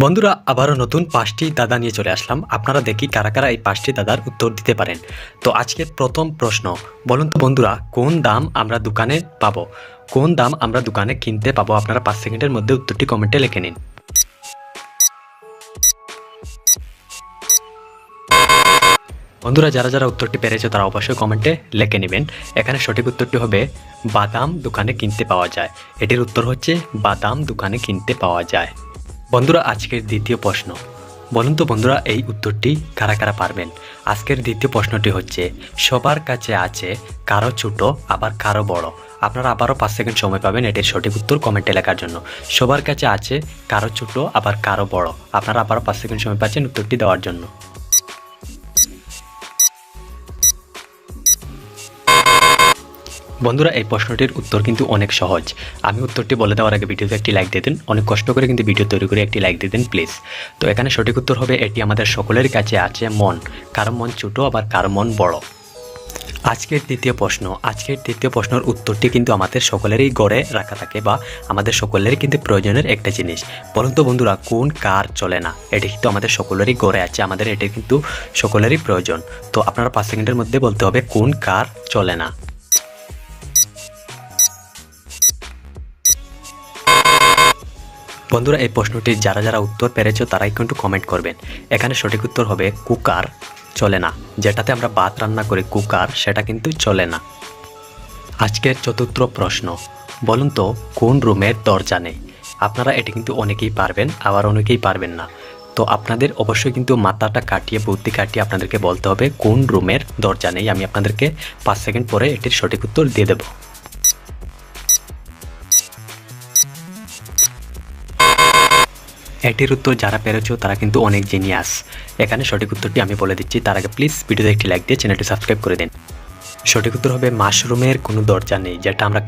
বন্ধুরা আবারও নতুন 5টি দাদা নিয়ে চলে আসলাম। আপনারা দেখি কারা কারা এই 5টি দাদার উত্তর দিতে পারেন। তো আজকের প্রথম প্রশ্ন, বলুন তো বন্ধুরা, কোন দাম আমরা দোকানে পাবো? কোন দাম আমরা দোকানে কিনতে পাবো? আপনারা 5 সেকেন্ডের মধ্যে উত্তরটি কমেন্টে লিখে নিন। বন্ধুরা যারা যারা উত্তরটি পেরেছে তারা অবশ্যই কমেন্টে লিখে নেবেন। এখানে সঠিক উত্তরটি হবে বাদাম দোকানে কিনতে পাওয়া যায়। এটির উত্তর হচ্ছে বাদাম দোকানে কিনতে পাওয়া যায়। বন্ধুরা আজকের দ্বিতীয় প্রশ্ন, বলুন তো বন্ধুরা এই উত্তরটি কারা কারা পারবেন? আজকের দ্বিতীয় প্রশ্নটি হচ্ছে সবার কাছে আছে, কারো ছোট আবার কারো বড়। আপনারা আবারও 5 সেকেন্ড সময় পাবেন এটির সঠিক উত্তর কমেন্টে লেখার জন্য। সবার কাছে আছে, কারো ছোট আবার কারো বড়। আপনারা আবারও 5 সেকেন্ড সময় পাচ্ছেন উত্তরটি দেওয়ার জন্য। বন্ধুরা এই প্রশ্নটির উত্তর কিন্তু অনেক সহজ। আমি উত্তরটি বলে দেওয়ার আগে ভিডিওতে একটি লাইক দিয়ে দিন। অনেক কষ্ট করে কিন্তু ভিডিও তৈরি করে একটি লাইক দিয়ে দিন প্লিজ। তো এখানে সঠিক উত্তর হবে এটি আমাদের সকলের কাছে আছে মন। কারো মন ছোটো আবার কারো মন বড়। আজকের দ্বিতীয় প্রশ্নের উত্তরটি কিন্তু আমাদের সকলেরই গড়ে রাখা থাকে বা আমাদের সকলেরই কিন্তু প্রয়োজনের একটা জিনিস। বলুন তো বন্ধুরা কোন কার চলে না? এটি কিন্তু আমাদের সকলেরই গড়ে আছে, আমাদের এটি কিন্তু সকলেরই প্রয়োজন। তো আপনারা 5 সেকেন্ডের মধ্যে বলতে হবে কোন কার চলে না। বন্ধুরা এই প্রশ্নটি যারা যারা উত্তর পেরেছো তারাই কিন্তু কমেন্ট করবেন। এখানে সঠিক উত্তর হবে কুকার চলে না। যেটাতে আমরা ভাত রান্না করি কুকার, সেটা কিন্তু চলে না। আজকের চতুর্থ প্রশ্ন, বলুন তো কোন রুমের দরজা নেই? আপনারা এটি কিন্তু অনেকেই পারবেন আবার অনেকেই পারবেন না। তো আপনাদের অবশ্যই কিন্তু মাথাটা কাটিয়ে বুদ্ধি কাটিয়ে আপনাদেরকে বলতে হবে কোন রুমের দরজা নেই। আমি আপনাদেরকে 5 সেকেন্ড পরে এটির সঠিক উত্তর দিয়ে দেব। এটির উত্তর যারা পেরেছো তারা কিন্তু অনেক জিনিয়াস। এখানে সঠিক উত্তরটি আমি বলে দিচ্ছি, তার আগে প্লিজ ভিডিওতে একটি লাইক দিয়ে চ্যানেলটি সাবস্ক্রাইব করে দিন। সঠিক উত্তর হবে মাশরুমের কোনো দরজা নেই, যেটা আমরা